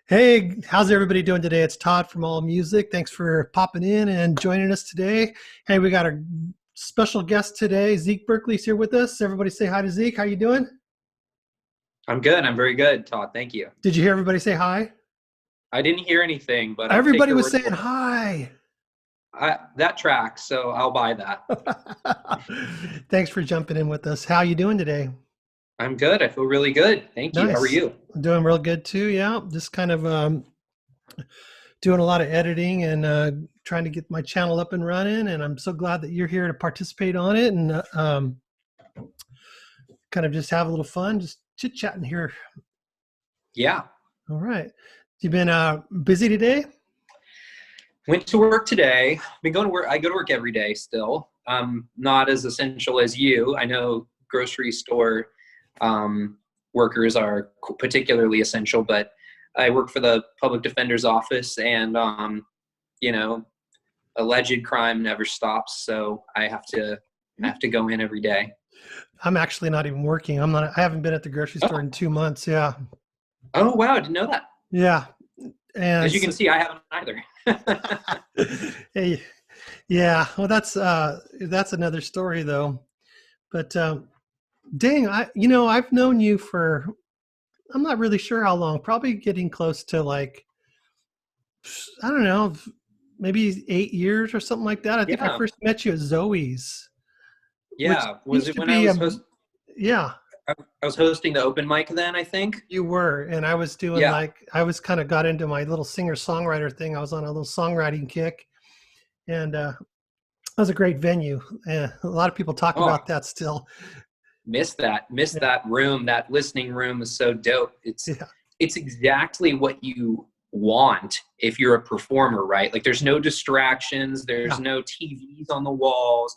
Hey, how's everybody doing today? It's Todd from All Music. Thanks for popping in and joining us today. Hey, we got a special guest today. Zeke Berkley's here with us. Everybody say hi to Zeke. How you doing? I'm good. I'm very good, Todd. Thank you. Did you hear everybody say hi? I didn't hear anything, but I'll take Everybody your was word saying for it. hi. That tracks, so I'll buy that. Thanks for jumping in with us. How you doing today? I'm good. I feel really good. Thank you. How are Nice. you? Doing real good too. Yeah, just kind of doing a lot of editing and trying to get my channel up and running. And I'm so glad that you're here to participate on it and kind of just have a little fun, just chit chatting here. Yeah. All right. You been busy today? Went to work today. Been going to work. I go to work every day still. Not as essential as you. I know grocery store workers are particularly essential, but I work for the public defender's office, and you know, alleged crime never stops. So I have to go in every day. I'm actually not even working. I haven't been at the grocery store in 2 months. Yeah. Oh wow, I didn't know that. Yeah. And As you can see, I haven't either. hey, yeah. Well, that's another story though. But dang, I've known you for I'm not really sure how long. Probably getting close to like I don't know, maybe 8 years or something like that. I think I Yeah, first met you at Zoe's, which yeah. Was seems it to when I be was host? yeah. I was hosting the open mic then, I think. You were, and I was doing Yeah. like I was kind of got into my little singer-songwriter thing. I was on a little songwriting kick, and that was a great venue. A lot of people talk Oh, about that still. missed that. Missed Yeah, that room. That listening room is so dope. It's yeah, it's exactly what you want if you're a performer, right? Like there's no distractions, there's yeah, no TVs on the walls.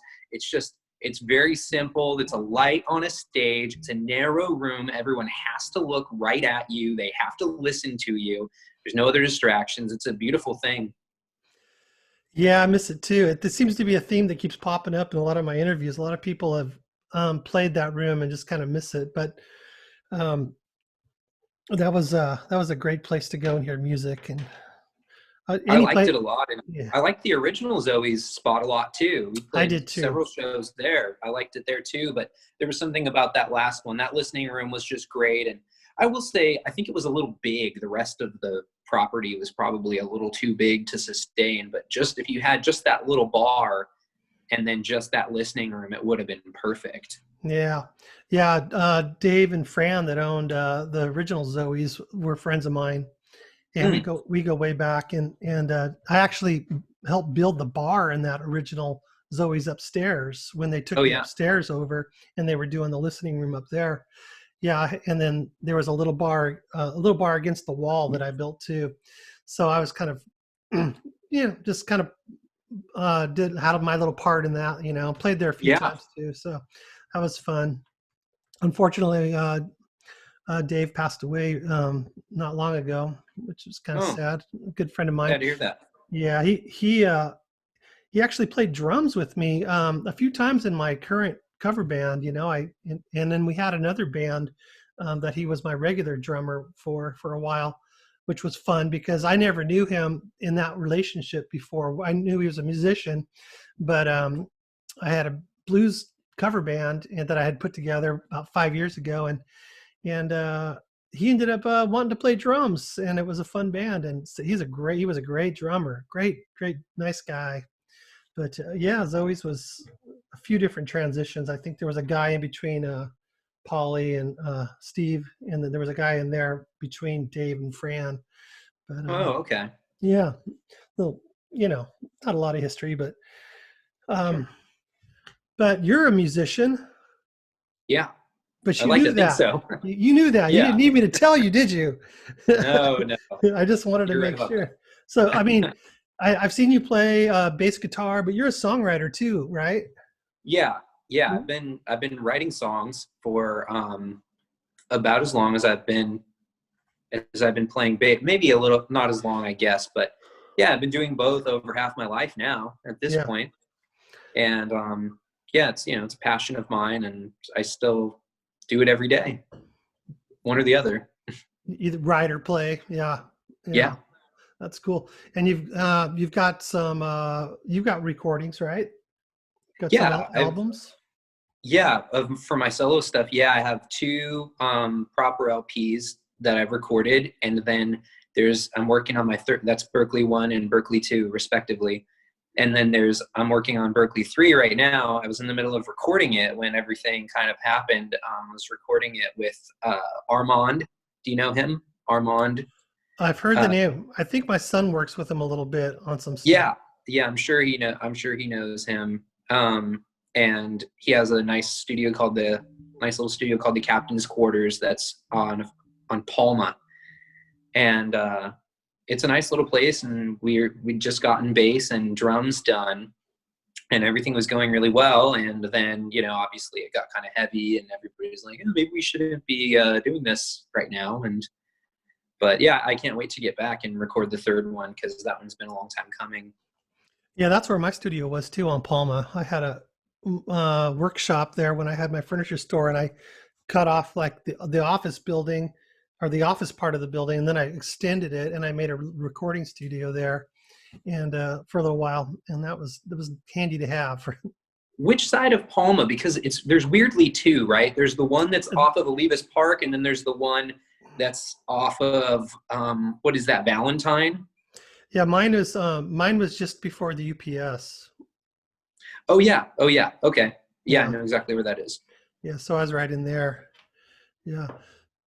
It's very simple. It's a light on a stage. It's a narrow room. Everyone has to look right at you. They have to listen to you. There's no other distractions. It's a beautiful thing. yeah. I miss it too. It seems to be a theme that keeps popping up in a lot of my interviews. A lot of people have played that room and just kind of miss it. But um, that was a great place to go and hear music and I any liked place. it a lot, and Yeah, I liked the original Zoe's spot a lot too. We I played did too. several shows there. I liked it there too, but there was something about that last one. That listening room was just great, and I will say I think it was a little big. The rest of the property was probably a little too big to sustain, but just if you had just that little bar and then just that listening room, it would have been perfect. Yeah, yeah. Dave and Fran that owned the original Zoe's were friends of mine, and we Mm. go way back. And I actually helped build the bar in that original Zoe's upstairs when they took Oh the yeah. upstairs over, and they were doing the listening room up there. Yeah, and then there was a little bar against the wall that I built too. So I was kind of, just kind of did had my little part in that. Played there a few Yeah. times too. So that was fun. Unfortunately, Dave passed away not long ago, which was kind of Oh, sad. A good friend of mine. sad to hear that. Yeah, he actually played drums with me a few times in my current cover band. And then we had another band that he was my regular drummer for a while, which was fun because I never knew him in that relationship before. I knew he was a musician, but I had a blues cover band and that I had put together about 5 years ago, and he ended up wanting to play drums, and it was a fun band. And so he was a great drummer, great, nice guy. But yeah, Zoe's was a few different transitions. I think there was a guy in between Polly and Steve, and then there was a guy in there between Dave and Fran. But Oh, okay. yeah, well, not a lot of history, Sure. um, but you're a musician. Yeah. But I you like knew to think that. so. You knew that. You didn't Yeah. need me to tell you, did you? No, no. I just wanted to You're right make about sure. So, I mean, I've seen you play bass guitar, but you're a songwriter too, right? Yeah, yeah. I've been writing songs for about as long as I've been playing bass. Maybe a little, not as long, I guess, but yeah, I've been doing both over half my life now at this Yeah. point. And yeah, it's a passion of mine, and I still do it every day, one or the other. Either write or play. Yeah. Yeah, Yeah. that's cool. And you've got some you've got recordings, right? Got some Yeah, albums. for my solo stuff, yeah, I have two proper LPs that I've recorded, and then I'm working on my third. That's Berkeley 1 and Berkeley 2, respectively. And then I'm working on Berkeley 3 right now. I was in the middle of recording it when everything kind of happened. I was recording it with Armand. Do you know him, Armand? I've heard the Uh, name. I think my son works with him a little bit on some stuff. yeah, yeah, I'm sure he knows him. And he has a nice little studio called the Captain's Quarters that's on Palma, and it's a nice little place. And we'd just gotten bass and drums done, and everything was going really well. And then, obviously it got kind of heavy, and everybody was like, oh, maybe we shouldn't be doing this right now. But yeah, I can't wait to get back and record the third one, because that one's been a long time coming. Yeah, that's where my studio was too, on Palma. I had a workshop there when I had my furniture store, and I cut off like the office building or the office part of the building, and then I extended it and I made a recording studio there, and for a little while, and that was handy to have. For Which side of Palma? Because there's weirdly two, right? There's the one that's off of Olivas Park, and then there's the one that's off of what is that, Valentine? yeah, mine was just before the UPS. Oh yeah, oh yeah, okay, yeah, I Yeah, know exactly where that is. yeah, so I was right in there. Yeah.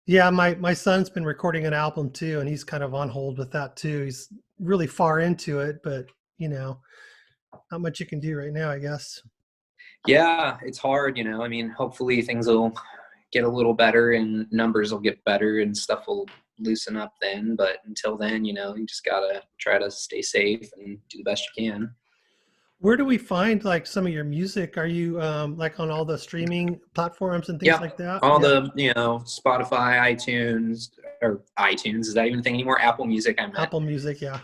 Yeah, my son's been recording an album too, and he's kind of on hold with that too. He's really far into it, but you know, not much you can do right now, I guess. Yeah, it's hard, I mean, hopefully things will get a little better and numbers will get better and stuff will loosen up then. But until then, you just gotta try to stay safe and do the best you can. Where do we find like some of your music? Are you like on all the streaming platforms and things Yeah, like that? all Yeah, the, Spotify, iTunes, or iTunes, is that even a thing anymore? Apple Music, I meant. Apple Music. Yeah,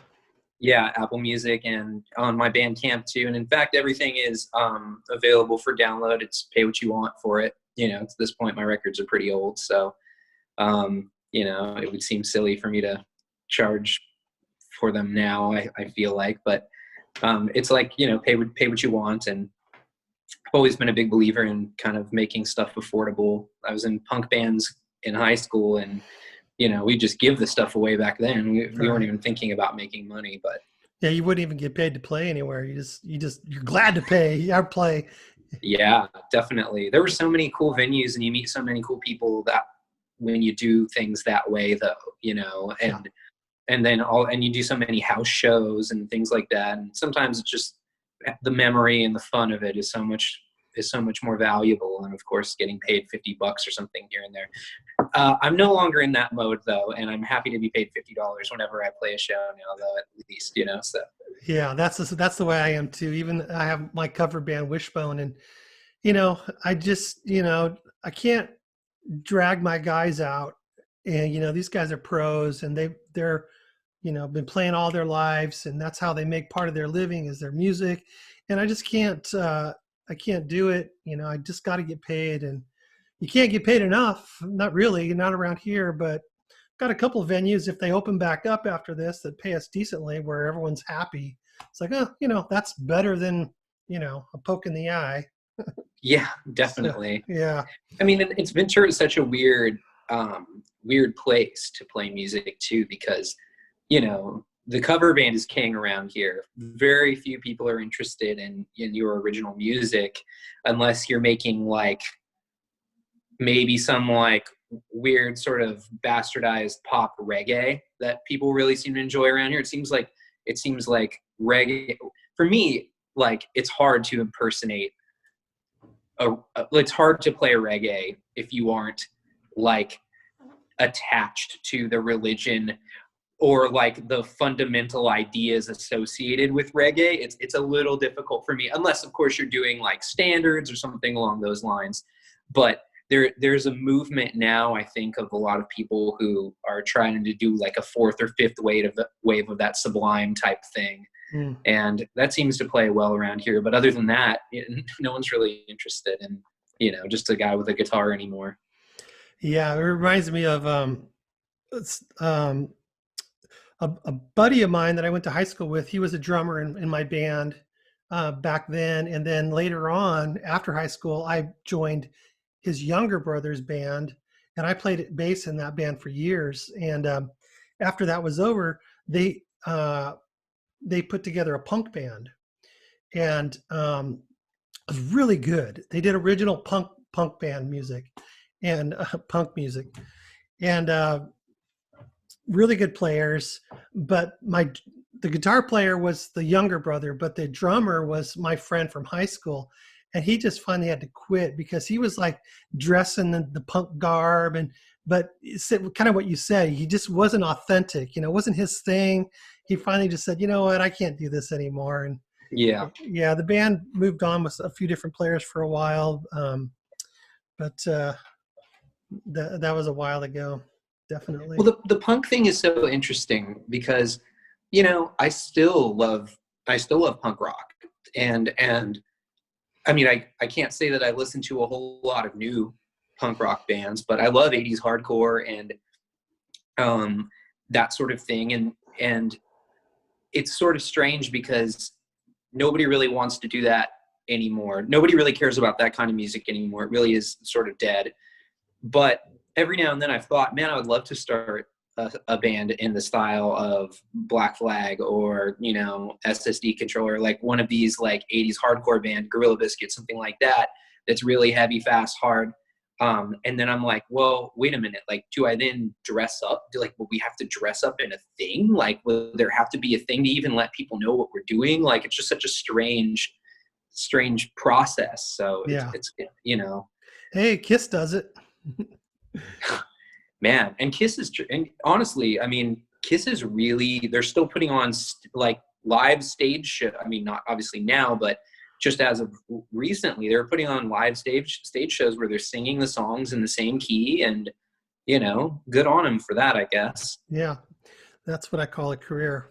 Yeah, Apple Music, and on my Bandcamp too. And in fact, everything is available for download. It's pay what you want for it. To this point, my records are pretty old, so it would seem silly for me to charge for them now. I feel like, but it's like, pay what you want. And I've always been a big believer in kind of making stuff affordable. I was in punk bands in high school, and we just give the stuff away back then. We weren't right. even thinking about making money, but Yeah, you wouldn't even get paid to play anywhere. You're glad to pay. Yeah, play. yeah, definitely. There were so many cool venues, and you meet so many cool people that when you do things that way, though, Yeah, and you do so many house shows and things like that. And sometimes it's just the memory and the fun of it is so much more valuable. And of course, getting paid $50 or something here and there. I'm no longer in that mode though, and I'm happy to be paid $50 whenever I play a show now, though, at least, so. yeah. That's the way I am too. Even I have my cover band Wishbone, and I just I can't drag my guys out, and these guys are pros, and they're been playing all their lives, and that's how they make part of their living is their music, and I just can't I can't do it. I just got to get paid, and you can't get paid enough, not really, not around here, but got a couple of venues if they open back up after this that pay us decently where everyone's happy. It's like, oh, that's better than a poke in the eye. Yeah, So definitely. yeah. I mean, it's Ventura is such a weird place to play music too, because the cover band is king around here. Very few people are interested in your original music unless you're making like maybe some like weird sort of bastardized pop reggae that people really seem to enjoy around here. It seems like reggae for me, like it's hard to impersonate it's hard to play reggae if you aren't like attached to the religion or like the fundamental ideas associated with reggae. It's a little difficult for me, unless of course you're doing like standards or something along those lines. But there's a movement now, I think, of a lot of people who are trying to do like a fourth or fifth wave of that sublime type thing. Mm. And that seems to play well around here. But other than that, no one's really interested in, just a guy with a guitar anymore. Yeah, it reminds me of it's, a buddy of mine that I went to high school with, he was a drummer in my band back then. And then later on, after high school, I joined his younger brother's band, and I played bass in that band for years. And after that was over, they put together a punk band, and it was really good. They did original punk band music and punk music, and really good players. But the guitar player was the younger brother, but the drummer was my friend from high school, and he just finally had to quit because he was like dressing the punk garb, and but it's kind of what you said, he just wasn't authentic, it wasn't his thing. He finally just said, you know what, I can't do this anymore. And Yeah. yeah, the band moved on with a few different players for a while, but that was a while ago, definitely. Well, the punk thing is so interesting because, I still love punk rock, and I mean, I can't say that I listen to a whole lot of new punk rock bands, but I love 80s hardcore and that sort of thing, and it's sort of strange because nobody really wants to do that anymore. Nobody really cares about that kind of music anymore. It really is sort of dead. But every now and then I've thought, man, I would love to start a band in the style of Black Flag or, SSD Controller, like one of these like 80s hardcore band, Gorilla Biscuit, something like that, that's really heavy, fast, hard. And then I'm like, well, wait a minute. Like, do I then dress up? Will we have to dress up in a thing? Like, will there have to be a thing to even let people know what we're doing? Like, it's just such a strange process. So Yeah. it's Hey, Kiss does it. man. And and honestly, I mean, Kiss is really, they're still putting on like live stage show. I mean, not obviously now, but just as of recently, they're putting on live stage shows where they're singing the songs in the same key, and good on them for that, I guess. Yeah, that's what I call a career.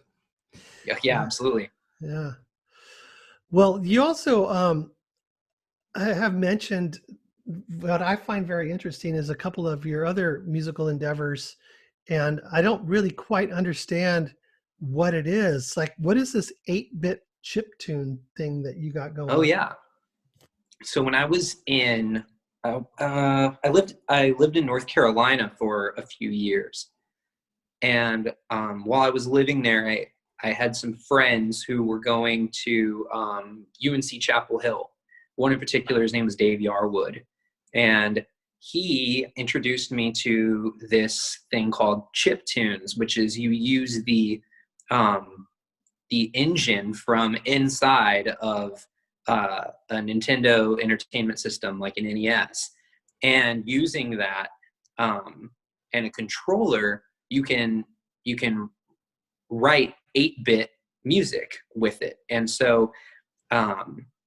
Yeah, absolutely. Yeah. Well, you also I have mentioned what I find very interesting is a couple of your other musical endeavors, and I don't really quite understand what it is. Like, what is this 8-bit chip tune thing that you got going Oh on? yeah. So when I was in, I lived in North Carolina for a few years, and while I was living there, I had some friends who were going to UNC Chapel Hill. One in particular, his name was Dave Yarwood, and he introduced me to this thing called chip tunes, which is you use the engine from inside of a Nintendo Entertainment System, like an NES, and using that and a controller, you can write 8-bit music with it. And so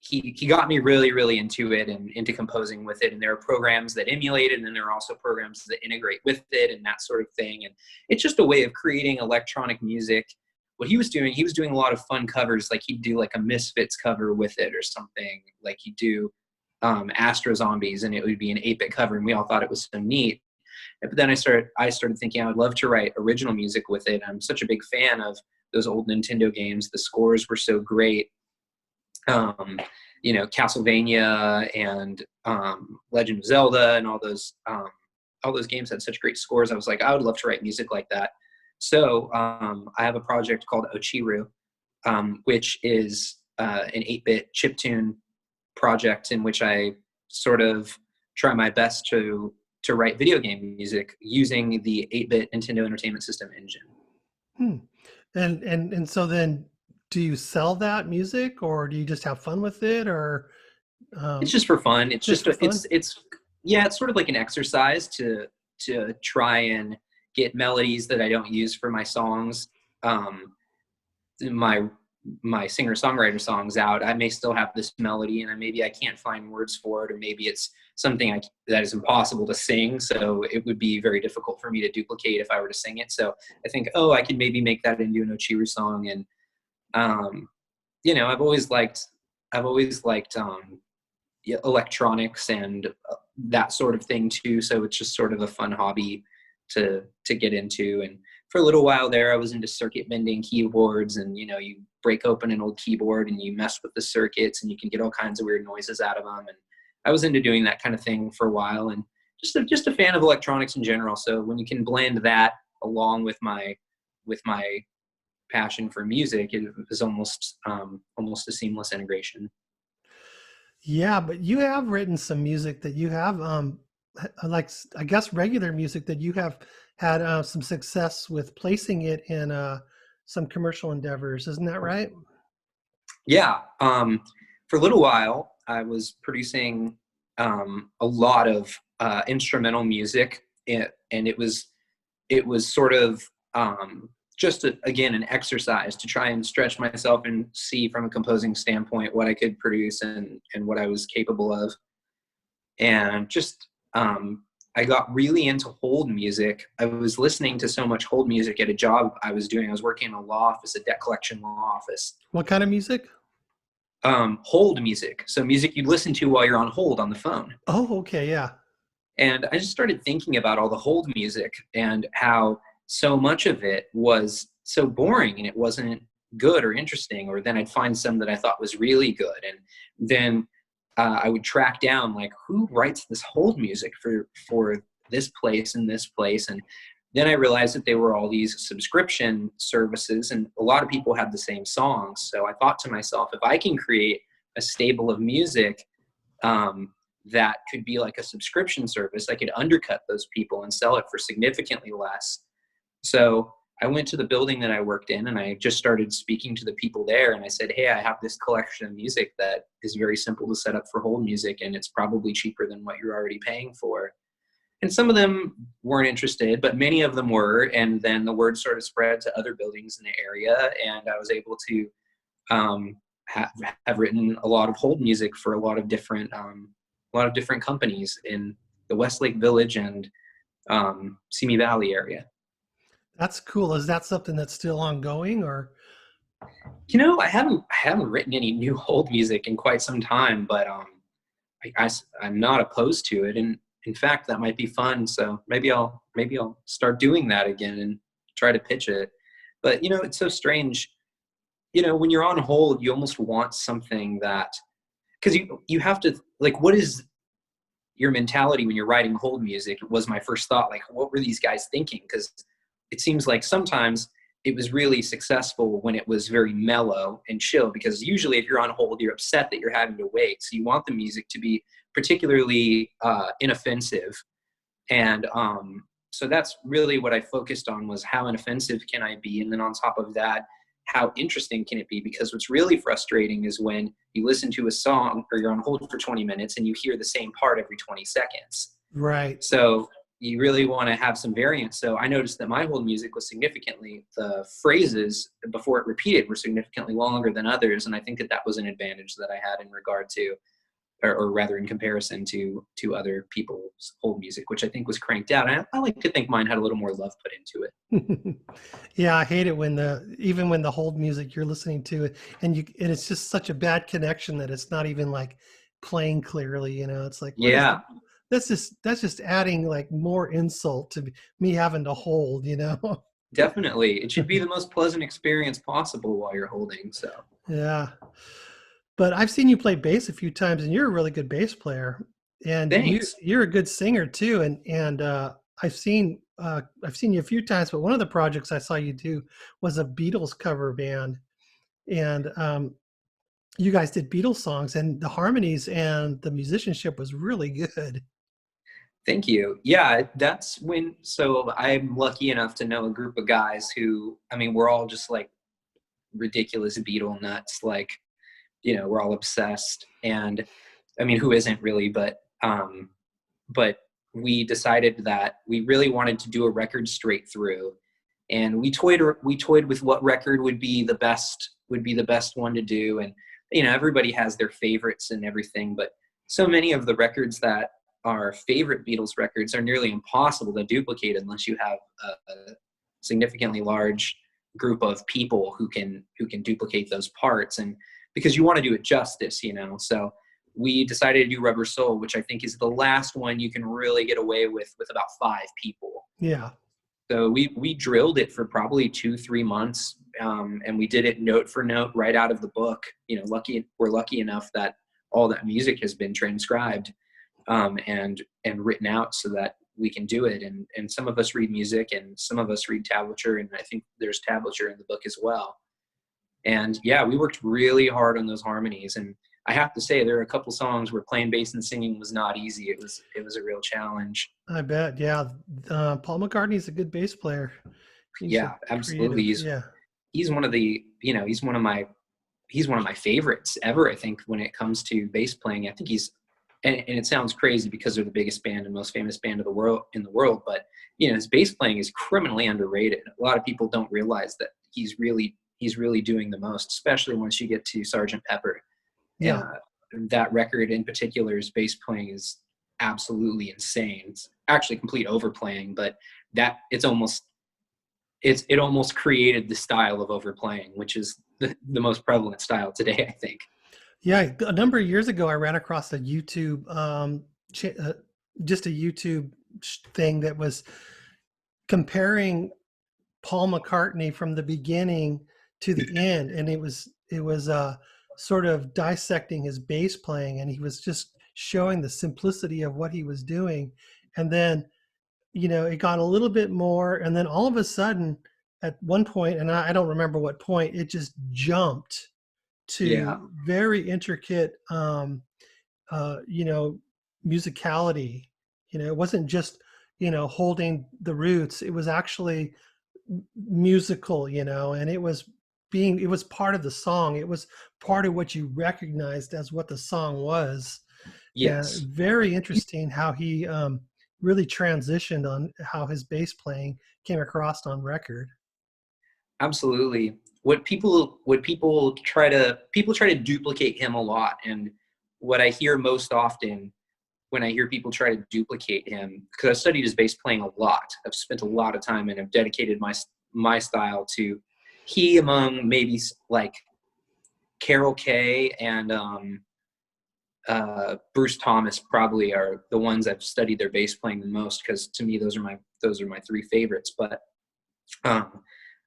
he got me really, really into it and into composing with it. And there are programs that emulate it, and then there are also programs that integrate with it and that sort of thing. And it's just a way of creating electronic music. What he was doing a lot of fun covers. Like he'd do like a Misfits cover with it or something. Like he'd do Astro Zombies, and it would be an 8-bit cover, and we all thought it was so neat. But then I started thinking I would love to write original music with it. I'm such a big fan of those old Nintendo games. The scores were so great. Castlevania and Legend of Zelda and all those games had such great scores. I was like, I would love to write music like that. So I have a project called Ochiru, which is an 8-bit chiptune project in which I sort of try my best to write video game music using the 8-bit Nintendo Entertainment System engine. Hmm. And so then, do you sell that music, or do you just have fun with it, or It's um, just for fun. It's just just for fun? it's sort of like an exercise to try and get melodies that I don't use for my songs. My my singer-songwriter songs out, I may still have this melody, and maybe I can't find words for it, or maybe it's something that is impossible to sing, so it would be very difficult for me to duplicate if I were to sing it. So I think, I could maybe make that into an Ochiru song. And um, I've always liked electronics and that sort of thing too. So it's just sort of a fun hobby to get into. And for a little while there, I was into circuit bending keyboards, and you break open an old keyboard and you mess with the circuits and you can get all kinds of weird noises out of them. And I was into doing that kind of thing for a while, and just a fan of electronics in general. So when you can blend that along with my passion for music, it was almost a seamless integration. Yeah, but you have written some music that you have, like I guess regular music that you have had some success with placing it in some commercial endeavors. Isn't that right? Yeah. For a little while, I was producing a lot of instrumental music, and it was sort of just again an exercise to try and stretch myself and see from a composing standpoint what I could produce and what I was capable of. And just I got really into hold music. I was listening to so much hold music at a job I was doing. I was working in a law office, a debt collection law office. What kind of music? Hold music. So music you'd listen to while you're on hold on the phone. Oh, okay, yeah. And I just started thinking about all the hold music and how so much of it was so boring and it wasn't good or interesting. Or then I'd find some that I thought was really good. And then I would track down like who writes this hold music for this place and this place. And then I realized that they were all these subscription services, and a lot of people had the same songs. So I thought to myself, if I can create a stable of music that could be like a subscription service, I could undercut those people and sell it for significantly less. So I went to the building that I worked in, and I just started speaking to the people there. And I said, hey, I have this collection of music that is very simple to set up for hold music, and it's probably cheaper than what you're already paying for. And some of them weren't interested, but many of them were. And then the word sort of spread to other buildings in the area, and I was able to have written a lot of hold music for a lot of different companies in the Westlake Village and Simi Valley area. That's cool. Is that something that's still ongoing, or? I haven't written any new hold music in quite some time, but I'm not opposed to it. And in fact, that might be fun. So maybe I'll start doing that again and try to pitch it. But it's so strange. When you're on hold, you almost want something that, because you have to, like, what is your mentality when you're writing hold music? Was my first thought, like, what were these guys thinking? Because it seems like sometimes it was really successful when it was very mellow and chill, because usually if you're on hold, you're upset that you're having to wait. So you want the music to be particularly inoffensive. And so that's really what I focused on, was how inoffensive can I be? And then on top of that, how interesting can it be? Because what's really frustrating is when you listen to a song or you're on hold for 20 minutes and you hear the same part every 20 seconds. Right. So you really want to have some variance. So I noticed that my hold music was the phrases before it repeated were significantly longer than others. And I think that was an advantage that I had in regard to, or rather in comparison to other people's hold music, which I think was cranked out. I like to think mine had a little more love put into it. Yeah, I hate it when even when the hold music you're listening to it and it's just such a bad connection that it's not even like playing clearly. It's like, Yeah. That's just adding like more insult to me having to hold, Definitely. It should be the most pleasant experience possible while you're holding. So Yeah. But I've seen you play bass a few times, and you're a really good bass player, and thanks. you're a good singer too. And I've seen you a few times, but one of the projects I saw you do was a Beatles cover band, and you guys did Beatles songs, and the harmonies and the musicianship was really good. Thank you. Yeah, so I'm lucky enough to know a group of guys who, we're all just like ridiculous Beatle nuts. Like, we're all obsessed, and who isn't really, but we decided that we really wanted to do a record straight through, and we toyed with what record would be the best one to do. And everybody has their favorites and everything, but so many of the records that are favorite Beatles records are nearly impossible to duplicate unless you have a significantly large group of people who can duplicate those parts, and because you want to do it justice, so we decided to do Rubber Soul, which I think is the last one you can really get away with about 5 people. Yeah. So we drilled it for probably 2-3 months, and we did it note for note right out of the book. We're lucky enough that all that music has been transcribed, and written out so that we can do it. And some of us read music, and some of us read tablature, and I think there's tablature in the book as well. And yeah, we worked really hard on those harmonies. And I have to say, there are a couple songs where playing bass and singing was not easy. It was a real challenge. I bet. Yeah. Paul McCartney's a good bass player. He's Yeah, absolutely. creative. Yeah. He's one of the, he's one of my favorites ever. I think when it comes to bass playing, I think and it sounds crazy because they're the biggest band and most famous band of the world, but his bass playing is criminally underrated. A lot of people don't realize that he's really doing the most, especially once you get to Sgt. Pepper. Yeah. That record in particular's bass playing is absolutely insane. It's actually complete overplaying, but it almost created the style of overplaying, which is the most prevalent style today, I think. Yeah. A number of years ago, I ran across a YouTube, just a YouTube thing that was comparing Paul McCartney from the beginning to the end, and it was sort of dissecting his bass playing, and he was just showing the simplicity of what he was doing, and then it got a little bit more, and then all of a sudden, at one point, and I don't remember what point, it just jumped Yeah. to very intricate, musicality. It wasn't just holding the roots. It was actually musical, and it was part of the song. It was part of what you recognized as what the song was. Yeah, Yes. very interesting how he really transitioned on how his bass playing came across on record. Absolutely. People try to duplicate him a lot, and what I hear most often when I hear people try to duplicate him, because I've studied his bass playing a lot, I've spent a lot of time and have dedicated my style to he, among maybe like Carol Kay and Bruce Thomas, probably are the ones I've studied their bass playing the most, because to me those are my three favorites. But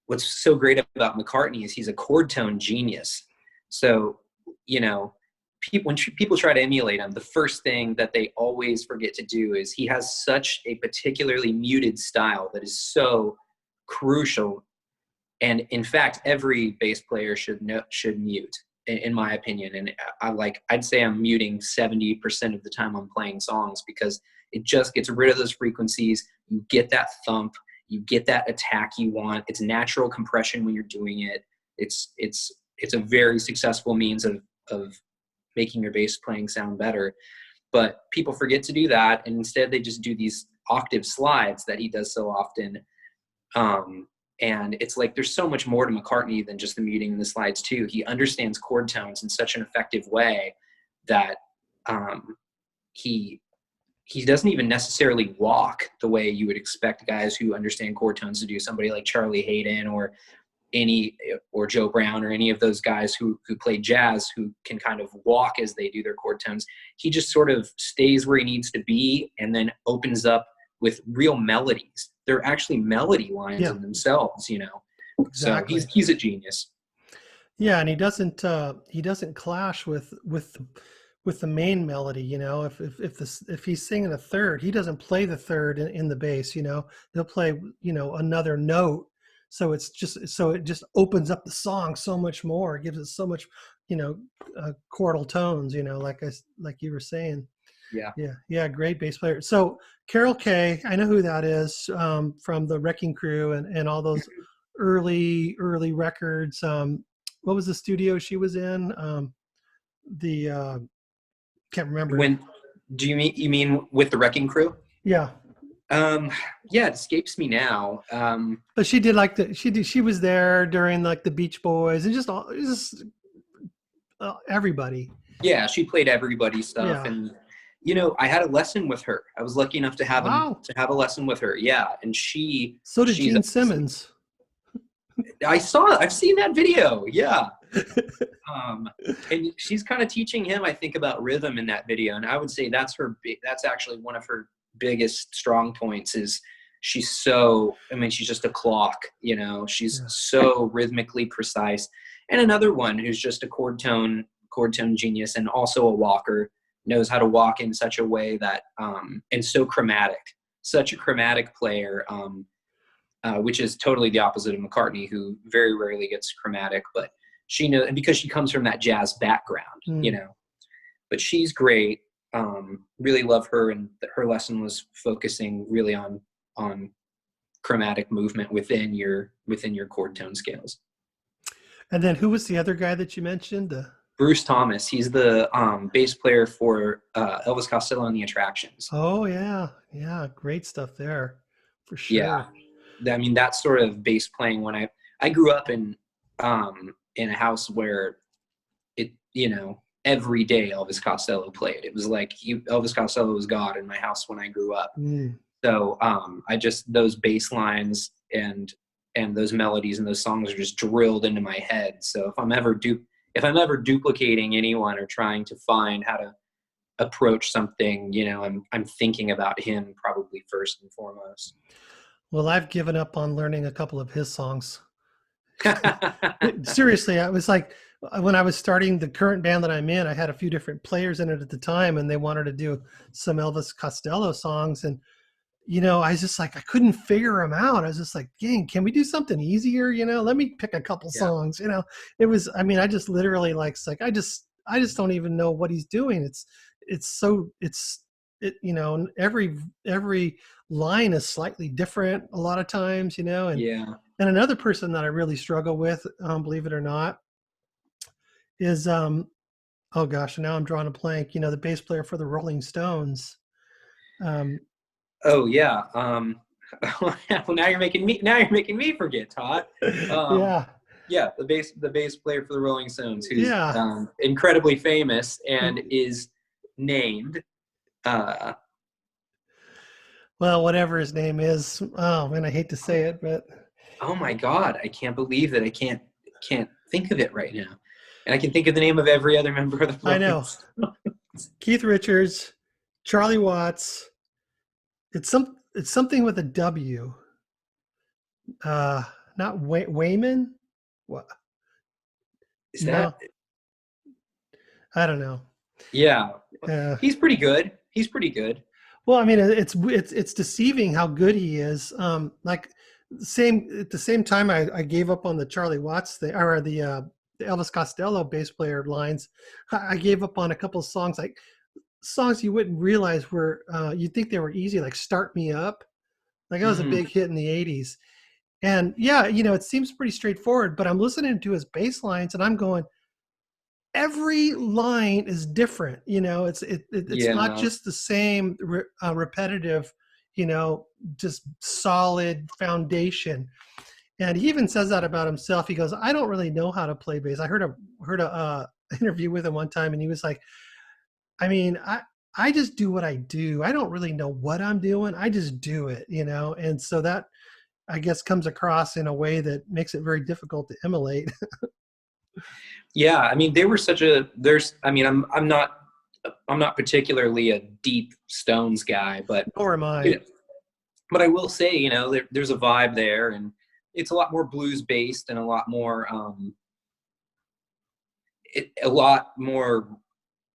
what's so great about McCartney is he's a chord tone genius. So when people try to emulate him, the first thing that they always forget to do is he has such a particularly muted style that is so crucial. And in fact, every bass player should mute, in my opinion. And I'd say I'm muting 70% of the time I'm playing songs, because it just gets rid of those frequencies. You get that thump, you get that attack you want. It's natural compression when you're doing it. It's a very successful means of making your bass playing sound better. But people forget to do that, and instead they just do these octave slides that he does so often. And it's like there's so much more to McCartney than just the muting and the slides too. He understands chord tones in such an effective way that he doesn't even necessarily walk the way you would expect guys who understand chord tones to do. Somebody like Charlie Hayden or Joe Brown or any of those guys who play jazz, who can kind of walk as they do their chord tones. He just sort of stays where he needs to be and then opens up with real melodies. They're actually melody lines in themselves, Exactly. So he's a genius. Yeah, and he doesn't clash with the main melody. If he's singing a third, he doesn't play the third in the bass. He'll play another note. So it just opens up the song so much more. It gives it so much chordal tones. Like you were saying. Yeah, great bass player. So Carol Kay, I know who that is, from the Wrecking Crew and all those early records. What was the studio she was in? Can't remember. You mean with the Wrecking Crew? Yeah. Yeah, it escapes me now. But she did she was there during like the Beach Boys and just everybody. Yeah, she played everybody's stuff. Yeah. And I had a lesson with her. I was lucky enough to have a lesson with her. Yeah, and so did Gene Simmons. I've seen that video. Yeah. And she's kind of teaching him, I think, about rhythm in that video. And I would say that's actually one of her biggest strong points is she's so, I mean, she's just a clock, you know, she's Yeah. so rhythmically precise. And another one who's just a chord tone genius and also a walker, knows how to walk in such a way that, and so chromatic, such a chromatic player, which is totally the opposite of McCartney, who very rarely gets chromatic, but she knows, and because she comes from that jazz background, you Mm. know, but she's great. Really love her, and her lesson was focusing really on chromatic movement within your chord tone scales. And then who was the other guy that you mentioned? Bruce Thomas, he's the bass player for Elvis Costello and the Attractions. Oh yeah, yeah, great stuff there, for Yeah, sure. I mean that sort of bass playing. When I grew up in a house where it, you know, every day Elvis Costello played. It was like Elvis Costello was God in my house when I grew up. Mm. So I just, those bass lines and those melodies and those songs are just drilled into my head. So if I'm ever duplicating anyone or trying to find how to approach something, you know, I'm thinking about him probably first and foremost. Well, I've given up on learning a couple of his songs. Seriously, I was like, when I was starting the current band that I'm in, I had a few different players in it at the time, and they wanted to do some Elvis Costello songs. And, you know, I was just like, I couldn't figure them out. I was just like, dang, can we do something easier? You know, let me pick a couple Yeah. songs. You know, it was, I mean, I just literally like, it's like, I just don't even know what he's doing. You know, every line is slightly different a lot of times, you know, Yeah. and another person that I really struggle with, believe it or not, is oh gosh, now I'm drawing a blank. You know, the bass player for the Rolling Stones. Um, Oh yeah. Well, now you're making me forget, Todd. Um, yeah, yeah, the bass player for the Rolling Stones, who's yeah. incredibly famous and is named. Uh, Well, whatever his name is. Oh man, I hate to say it, but oh my God, I can't believe that I can't think of it right now, and I can think of the name of every other member of the I Rolling know Stones. Keith Richards, Charlie Watts. It's something with a W. Uh, not Wayman. What? Is No, that? I don't know. Yeah, Uh, he's pretty good. He's pretty good. Well, I mean, it's deceiving how good he is. Like same at the same time, I gave up on the Charlie Watts thing or the Elvis Costello bass player lines. I gave up on a couple of songs, like songs you wouldn't realize were you'd think they were easy, like "Start Me Up." Like that was a Mm, big hit in the '80s, and yeah, you know, it seems pretty straightforward. But I'm listening to his bass lines, and I'm going, every line is different. You know, it's not yeah, just the same repetitive, you know, just solid foundation. And he even says that about himself. He goes, I don't really know how to play bass. I heard a interview with him one time, and he was like, I mean, I just do what I do. I don't really know what I'm doing. I just do it, you know. And so that, I guess, comes across in a way that makes it very difficult to emulate. yeah. I mean, they were such a. There's. I mean, I'm not particularly a deep Stones guy, but Nor am you I. know, but I will say, you know, there's a vibe there, and it's a lot more blues based and a lot more a lot more,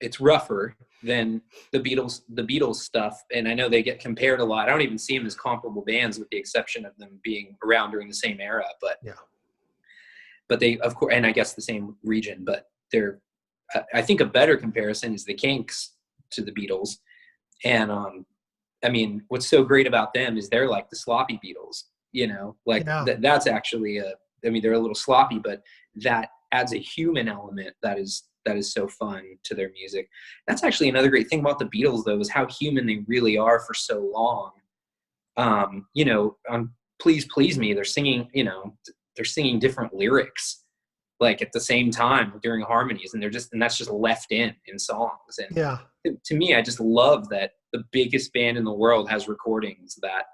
it's rougher than the Beatles stuff. And I know they get compared a lot. I don't even see them as comparable bands with the exception of them being around during the same era, Yeah. but they, of course, and I guess the same region, but they're, I think a better comparison is the Kinks to the Beatles. And I mean, what's so great about them is they're like the sloppy Beatles, you know, like Yeah. that's actually I mean, they're a little sloppy, but that adds a human element that is so fun to their music. That's actually another great thing about the Beatles, though, is how human they really are for so long. You know, on Please Please Me, they're singing, you know, they're singing different lyrics like at the same time during harmonies, and that's just left in songs. And Yeah. to me, I just love that the biggest band in the world has recordings that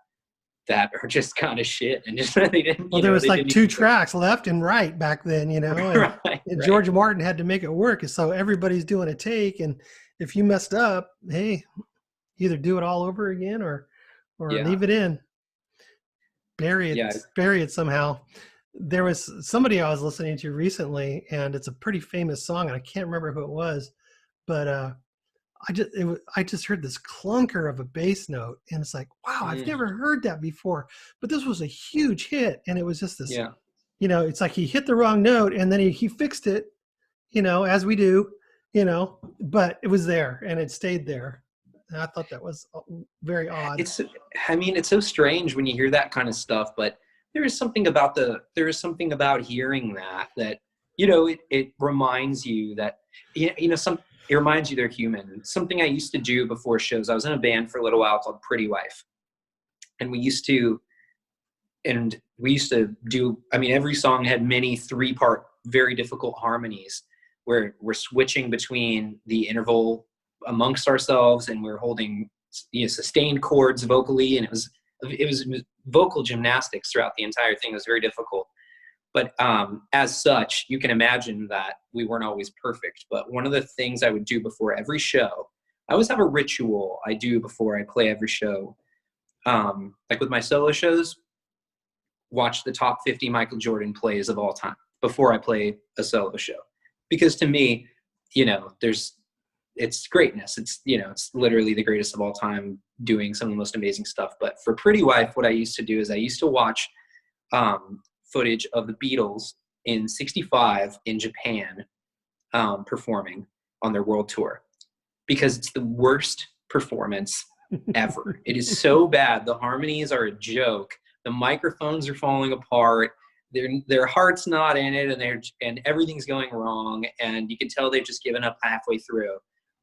are just kind of shit, and just they didn't, Well, you there know, was they like didn't two even put tracks, left and right, back then, you know, right, and right, George Martin had to make it work. And so everybody's doing a take. And if you messed up, hey, either do it all over again or yeah, leave it in. Yeah. bury it somehow. There was somebody I was listening to recently, and it's a pretty famous song, and I can't remember who it was, but I just heard this clunker of a bass note, and it's like, wow, I've Mm, never heard that before. But this was a huge hit, and it was just this, yeah. it's like he hit the wrong note, and then he fixed it, as we do, but it was there and it stayed there. And I thought that was very odd. It's, I mean, it's so strange when you hear that kind of stuff, but there is something about hearing that, it reminds you that, it reminds you they're human. Something I used to do before shows, I was in a band for a little while called Pretty Wife. And we used to do, I mean, every song had many 3-part, very difficult harmonies where we're switching between the interval amongst ourselves, and we're holding, sustained chords vocally. And it was vocal gymnastics throughout the entire thing. It was very difficult. But as such, you can imagine that we weren't always perfect. But one of the things I would do before every show, I always have a ritual I do before I play every show. Like with my solo shows, watch the top 50 Michael Jordan plays of all time before I play a solo show. Because to me, it's greatness. It's literally the greatest of all time, doing some of the most amazing stuff. But for Pretty Wife, what I used to do is I used to watch footage of the Beatles in '65 in Japan performing on their world tour, because it's the worst performance ever. It is so bad. The harmonies are a joke. The microphones are falling apart. Their heart's not in it, and everything's going wrong. And you can tell they've just given up halfway through.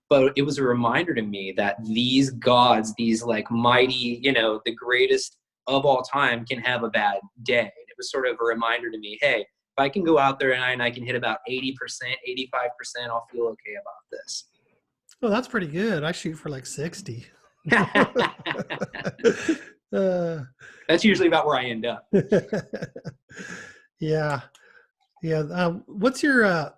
But it was a reminder to me that these gods, these like mighty, the greatest of all time, can have a bad day. And it was sort of a reminder to me, hey, if I can go out there and I can hit about 80%, 85%, I'll feel okay about this. Oh, that's pretty good. I shoot for like 60. That's usually about where I end up. Yeah. Yeah. What's your,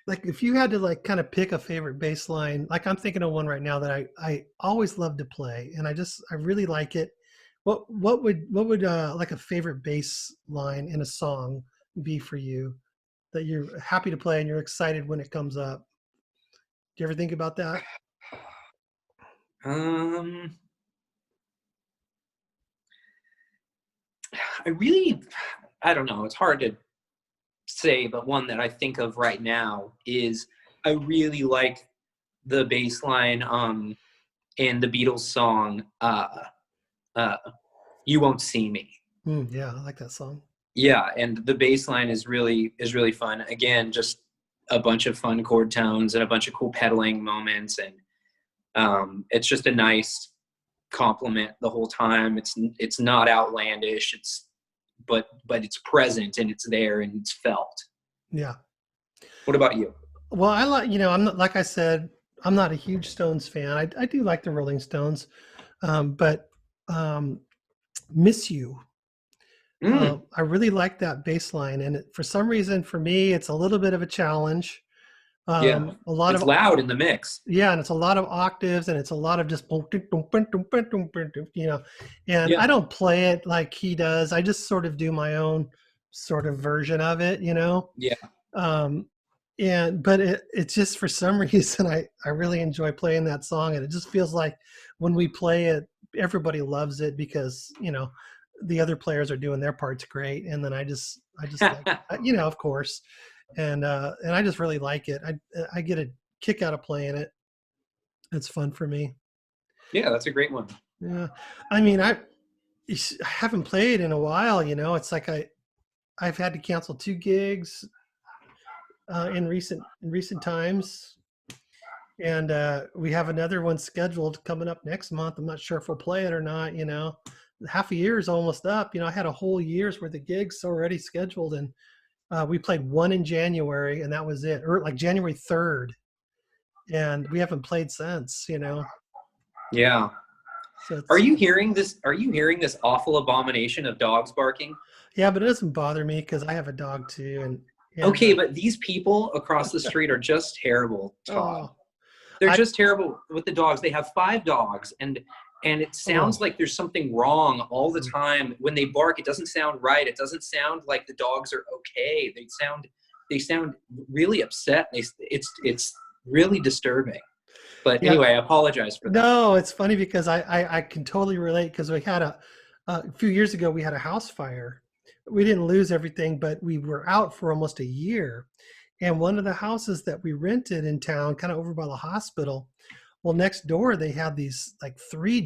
like, if you had to like kind of pick a favorite bass line, like I'm thinking of one right now that I always love to play, and I really like it. What would like a favorite bass line in a song be for you that you're happy to play and you're excited when it comes up? Do you ever think about that? Um, I don't know. It's hard to say, but one that I think of right now is I really like the bass line in the Beatles song "You Won't See Me." Yeah, I like that song. Yeah, and the bass line is really fun. Again, just a bunch of fun chord tones and a bunch of cool pedaling moments, and it's just a nice compliment the whole time. It's not outlandish. But it's present and it's there and it's felt. Yeah. What about you? Well, I like, I'm not, like I said, I'm not a huge Stones fan. I do like the Rolling Stones, but um, Miss You. Mm, I really like that bass line, and for some reason, for me, it's a little bit of a challenge. yeah, A lot it's of loud in the mix. Yeah, and it's a lot of octaves, and it's a lot of just And I Yeah, don't play it like he does. I just sort of do my own sort of version of it. yeah. Um, but it's just for some reason I really enjoy playing that song, and it just feels like when we play it, everybody loves it because the other players are doing their parts great, and then I just like of course, and I just really like it. I get a kick out of playing it. It's fun for me. Yeah, that's a great one. Yeah, I mean I haven't played in a while. It's like I've had to cancel 2 gigs in recent times, and we have another one scheduled coming up next month. I'm not sure if we'll play it or not. Half a year is almost up. I had a whole year's worth of gigs already scheduled, and we played one in January, and that was it, or like January 3rd, and we haven't played since. Yeah. So Are it's you hearing this? Are you hearing this awful abomination of dogs barking? Yeah, but it doesn't bother me because I have a dog too, and Okay, but these people across the street are just terrible, Todd. oh, They're I just terrible with the dogs. They have 5 dogs, and and it Oh. sounds like there's something wrong all the time. When they bark, it doesn't sound right. It doesn't sound like the dogs are okay. They sound really upset. It's really disturbing. But Yeah. anyway, I apologize for that. No, it's funny because I can totally relate because we had a few years ago we had a house fire. We didn't lose everything, but we were out for almost a year. And one of the houses that we rented in town, kind of over by the hospital, well, next door they had these like three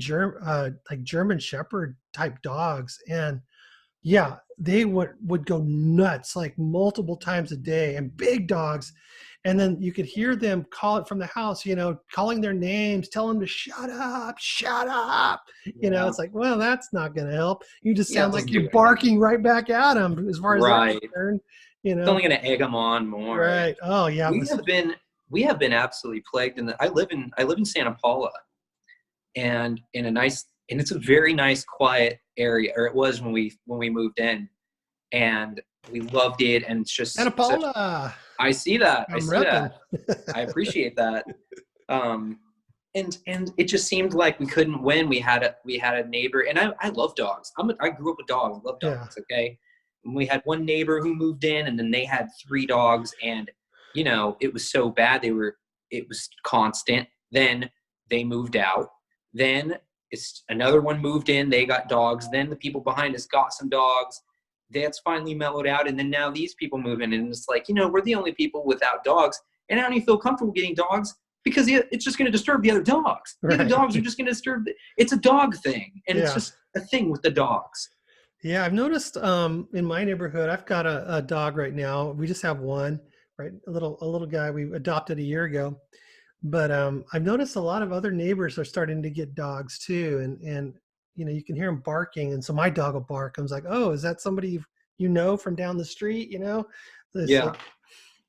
like German Shepherd type dogs, and yeah, they would go nuts like multiple times a day, and big dogs. And then you could hear them call it from the house, calling their names, tell them to shut up, shut up. Yeah. It's like, well, that's not going to help. You just Yeah, it sound like doesn't do you're anything. barking right back at them as far as they're Right. concerned, It's only going to egg them on more. right. Oh yeah. We have been we have been absolutely plagued I live in Santa Paula, and it's a very nice quiet area, or it was when we moved in, and we loved it, and it's just Santa such. Paula. I see that. I I'm see repping. that. I appreciate that. Um, and it just seemed like we couldn't win. We had a neighbor, and I love dogs. I grew up with dogs. I love Yeah. dogs. Okay, and we had one neighbor who moved in, and then they had three dogs, and it was so bad. It was constant. Then they moved out. Then it's another one moved in. They got dogs. Then the people behind us got some dogs. That's finally mellowed out, and then now these people move in, and it's like, we're the only people without dogs, and I don't even feel comfortable getting dogs because it's just going to disturb the other dogs. The other Right. dogs are just going to disturb. It's a dog thing, and it's Yeah. just a thing with the dogs. Yeah, I've noticed in my neighborhood, I've got a dog right now. We just have one, right? A little guy we adopted a year ago. But I've noticed a lot of other neighbors are starting to get dogs too, and you can hear them barking, and so my dog will bark. I was like, oh, is that somebody you know from down the street? It's Yeah, like,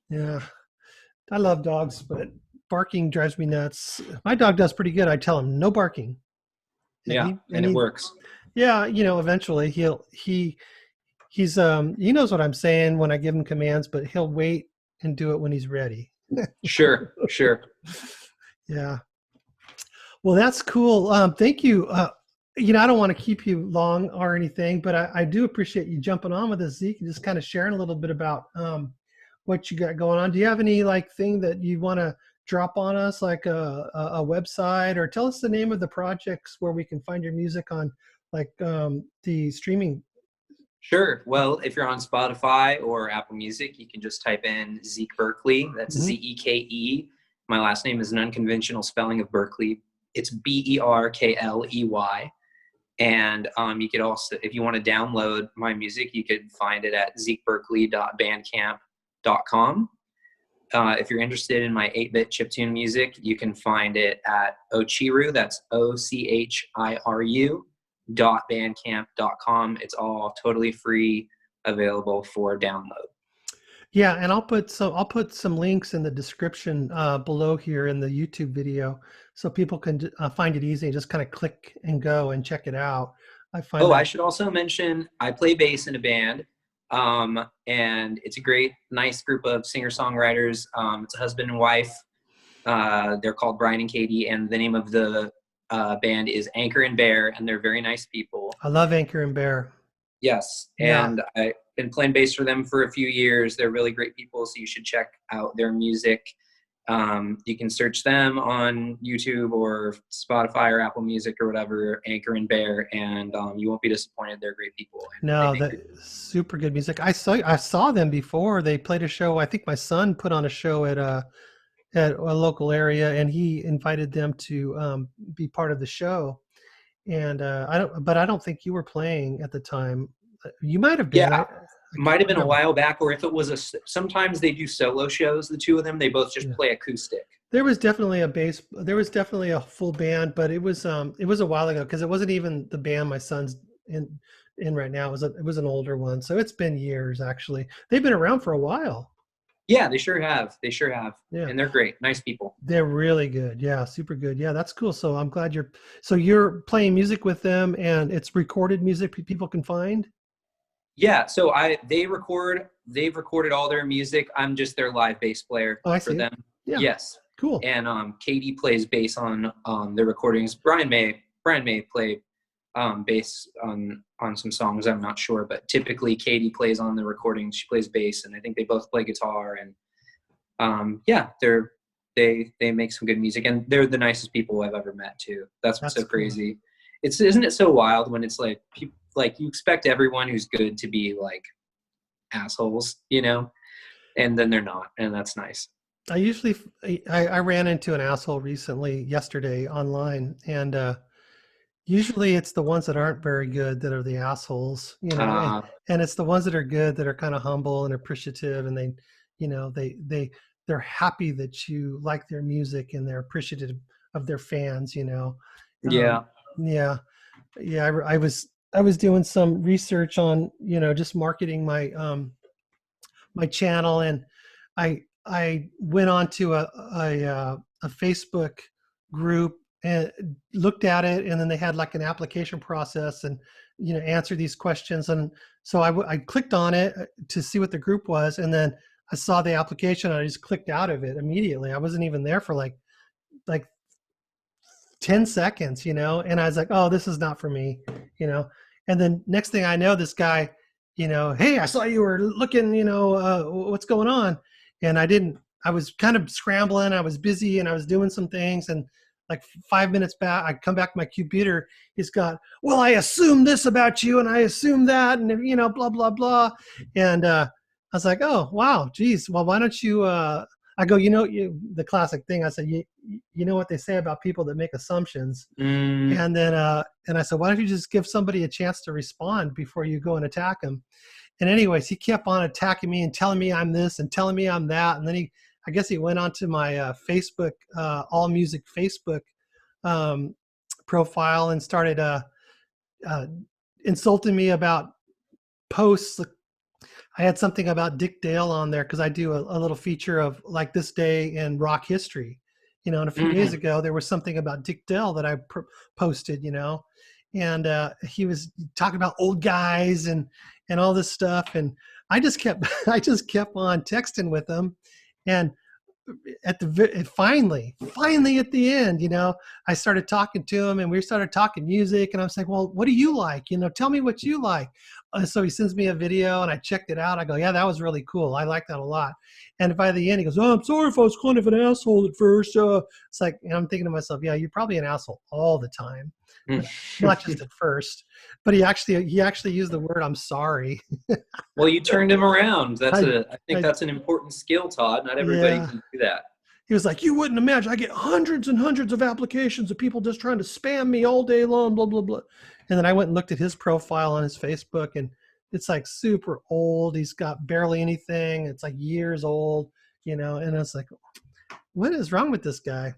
yeah, I love dogs, but barking drives me nuts. My dog does pretty good. I tell him no barking, and yeah, he and and it he works. yeah, eventually he knows what I'm saying when I give him commands, but he'll wait and do it when he's ready. Sure, sure. Yeah. Well, that's cool. Thank you. I don't want to keep you long or anything, but I do appreciate you jumping on with us, Zeke, and just kind of sharing a little bit about what you got going on. Do you have any thing that you want to drop on us, like a website, or tell us the name of the projects where we can find your music on the streaming? Sure. Well, if you're on Spotify or Apple Music, you can just type in Zeke Berkley. That's Mhm. Zeke. My last name is an unconventional spelling of Berkley. It's Berkley. And you could also, if you want to download my music, you could find it at zekeberkley.bandcamp.com. If you're interested in my 8-bit chiptune music, you can find it at Ochiru. That's OCHIRU.bandcamp.com. It's all totally free, available for download. Yeah, and I'll put some links in the description below here in the YouTube video, so people can find it easy and just kind of click and go and check it out. I find Oh, I that. should also mention I play bass in a band, and it's a great, nice group of singer-songwriters. It's a husband and wife. They're called Brian and Katie, and the name of the band is Anchor and Bear, and they're very nice people. I love Anchor and Bear. Yes, Yeah, and I've been playing bass for them for a few years. They're really great people, so you should check out their music. You can search them on YouTube or Spotify or Apple Music or whatever, Anchor and Bear, and you won't be disappointed. They're great people, and they no, make that super good music. I saw them before. They played a show. I think my son put on a show at a local area, and he invited them to be part of the show. And I don't think you were playing at the time. You might have been. I yeah, can't might have been a remember. while back, or if it was sometimes they do solo shows, the two of them, they both just Yeah. play acoustic. There was definitely a bass. There was definitely a full band, but it was a while ago because it wasn't even the band my son's in right now. It was an older one, so it's been years actually. They've been around for a while. Yeah, they sure have. They sure have. Yeah, And they're great. Nice people. they're really good. Yeah, super good. Yeah, that's cool. So I'm glad you're playing music with them, and it's recorded music people can find. Yeah, so they've recorded all their music. I'm just their live bass player Oh, I for see. them. Yeah, Yes. cool. And Katie plays bass on their recordings. Brian may friend may play bass on some songs. I'm not sure, but typically Katie plays on the recording. She plays bass, and I think they both play guitar. And yeah, they make some good music, and they're the nicest people I've ever met too. That's what's That's so cool. crazy. Isn't it so wild when it's like people, like you expect everyone who's good to be like assholes, and then they're not, and that's nice. I usually I ran into an asshole recently yesterday online, and usually it's the ones that aren't very good that are the assholes, Uh, and it's the ones that are good that are kind of humble and appreciative, and they, they're happy that you like their music and they're appreciative of their fans, Um, yeah. yeah, yeah. I was doing some research on, just marketing my channel, and I went on to a Facebook group and looked at it, and then they had like an application process, and answer these questions. And so I clicked on it to see what the group was, and then I saw the application and I just clicked out of it immediately. I wasn't even there for like 10 seconds, and I was like, oh, this is not for me, you know. And then next thing I know, this guy, hey, I saw you were looking, what's going on? And I was kind of scrambling. I was busy and I was doing some things. And like 5 minutes back, I come back to my computer. He's got, well, I assume this about you and I assume that, and, blah, blah, blah. And I was like, oh, wow, geez. Well, why don't you, I go, the classic thing. I said, you know what they say about people that make assumptions. Mm, And I said, why don't you just give somebody a chance to respond before you go and attack them? And anyways, he kept on attacking me and telling me I'm this and telling me I'm that. And then I guess he went onto my Facebook, All Music Facebook um, profile, and started uh, insulting me about posts. I had something about Dick Dale on there because I do a little feature of like this day in rock history, and a few days mm. ago there was something about Dick Dale that I posted, and he was talking about old guys and all this stuff, and I just kept I just kept on texting with him, and finally at the end, I started talking to him and we started talking music, and I was like, well, what do you like? Tell me what you like. So he sends me a video and I checked it out. I go, yeah, that was really cool. I like that a lot. And by the end, he goes, oh, I'm sorry if I was kind of an asshole at first. It's like, and I'm thinking to myself, yeah, you're probably an asshole all the time, but not just at first. But he actually used the word, I'm sorry. Well, you turned him around. I, I think I, that's an important skill, Todd. Not everybody yeah. can do that. He was like, you wouldn't imagine. I get hundreds and hundreds of applications of people just trying to spam me all day long, blah, blah, blah. And then I went and looked at his profile on his Facebook, and it's like super old. He's got barely anything. It's like years old, and it's like, what is wrong with this guy?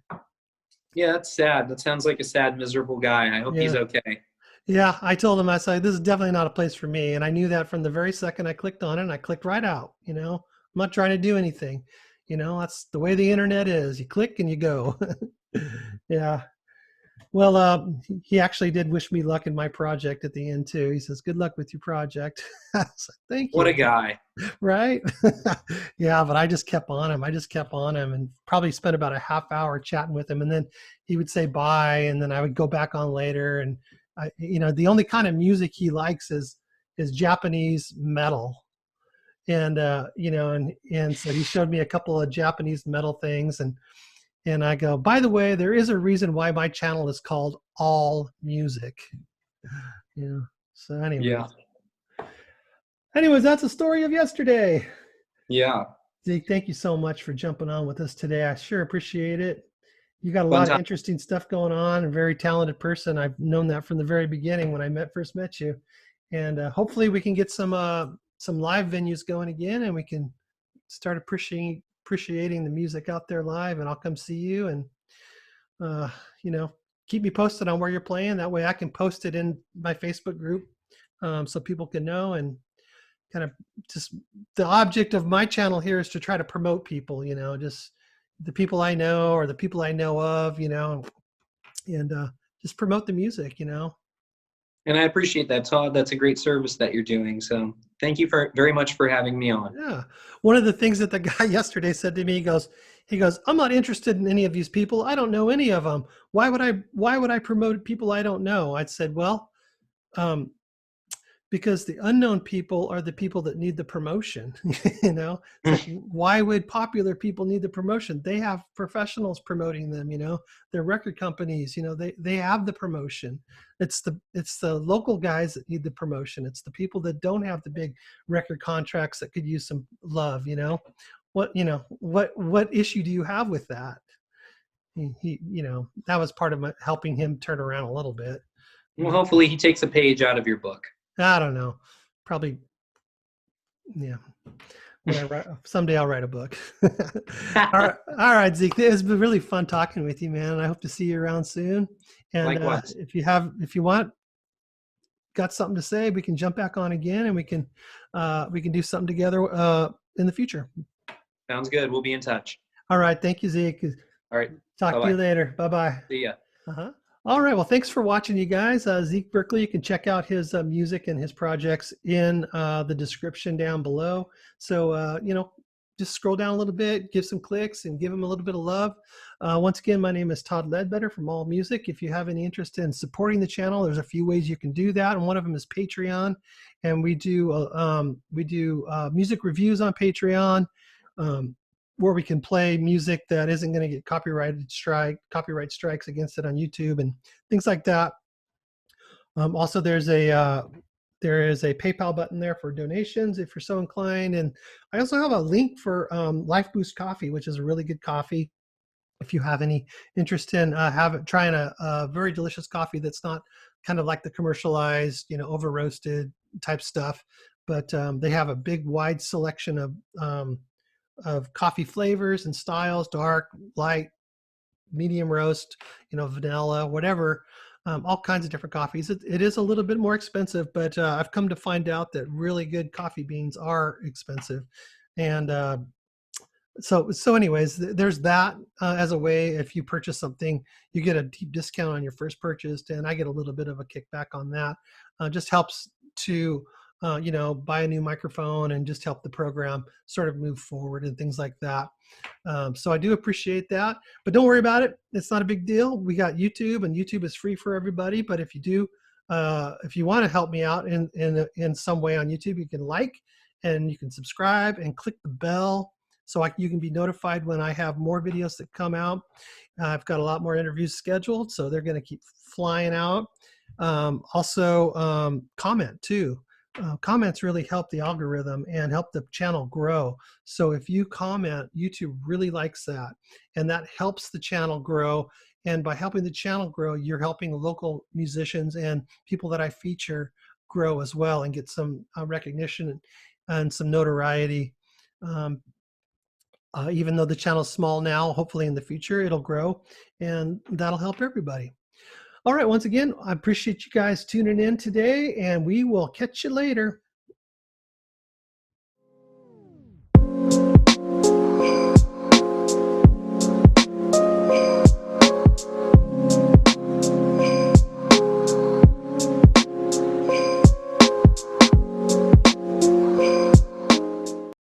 Yeah, that's sad. That sounds like a sad, miserable guy. I hope he's Yeah. okay. Yeah. I told him, I said, this is definitely not a place for me. And I knew that from the very second I clicked on it, and I clicked right out, I'm not trying to do anything. That's the way the internet is. You click and you go. Yeah. Well, he actually did wish me luck in my project at the end too. He says, "Good luck with your project." I was like, "Thank What a you." guy. Right? Yeah, but I just kept on him. I just kept on him, and probably spent about a half hour chatting with him, and then he would say bye, and then I would go back on later. And the only kind of music he likes is Japanese metal, and and so he showed me a couple of Japanese metal things, and I go, by the way, there is a reason why my channel is called All Music. Yeah. So, Yeah. anyways, that's the story of yesterday. Yeah. Zeke, thank you so much for jumping on with us today. I sure appreciate it. You got a Fun lot of time. interesting stuff going on, and very talented person. I've known that from the very beginning when I first met you, and hopefully we can get some live venues going again, and we can start appreciating the music out there live. And I'll come see you, and uh, you know, keep me posted on where you're playing. That way I can post it in my Facebook group, so people can know. And kind of just the object of my channel here is to try to promote people, just the people I know or the people I know of, and just promote the music. And I appreciate that, Todd. That's a great service that you're doing. So thank you very much for having me on. Yeah. One of the things that the guy yesterday said to me, he goes, He goes, I'm not interested in any of these people. I don't know any of them. Why would I promote people I don't know? I said, well, um, because the unknown people are the people that need the promotion. It's like, why would popular people need the promotion? They have professionals promoting them. They're record companies. They have the promotion. It's the local guys that need the promotion. It's the people that don't have the big record contracts that could use some love. What issue do you have with that? That was part of helping him turn around a little bit. Well, hopefully he takes a page out of your book. I don't know. Probably, yeah. When I write, someday I'll write a book. All right, Zeke. It's been really fun talking with you, man. I hope to see you around soon. And Likewise. if you got something to say, we can jump back on again, and we can do something together in the future. Sounds good. We'll be in touch. All right. Thank you, Zeke. All right. Talk to you later. Bye-bye. See ya. All right. Well, thanks for watching, you guys. Zeke Berkley. You can check out his music and his projects in the description down below. So, just scroll down a little bit, give some clicks, and give him a little bit of love. Once again, my name is Todd Ledbetter from All Music. If you have any interest in supporting the channel, there's a few ways you can do that, and one of them is Patreon. And we do music reviews on Patreon. Where we can play music that isn't going to get copyright strikes against it on YouTube and things like that. Also, there is a PayPal button there for donations if you're so inclined. And I also have a link for Life Boost Coffee, which is a really good coffee. If you have any interest in trying a very delicious coffee that's not kind of like the commercialized, over roasted type stuff, but they have a big wide selection of coffee flavors and styles: dark, light, medium roast, vanilla, whatever, all kinds of different coffees. It is a little bit more expensive, but I've come to find out that really good coffee beans are expensive. And so anyways, there's that as a way. If you purchase something, you get a deep discount on your first purchase, and I get a little bit of a kickback on that. Just helps to buy a new microphone and just help the program sort of move forward and things like that. So I do appreciate that, but don't worry about it. It's not a big deal. We got YouTube, and YouTube is free for everybody. But if you want to help me out in some way on YouTube, you can like, and you can subscribe and click the bell so you can be notified when I have more videos that come out. I've got a lot more interviews scheduled, so they're going to keep flying out. Also, comment too. Comments really help the algorithm and help the channel grow. So if you comment, YouTube really likes that, and that helps the channel grow. And by helping the channel grow, you're helping local musicians and people that I feature grow as well and get some recognition and some notoriety. Even though the channel's small now, hopefully in the future it'll grow, and that'll help everybody. All right, once again, I appreciate you guys tuning in today, and we will catch you later.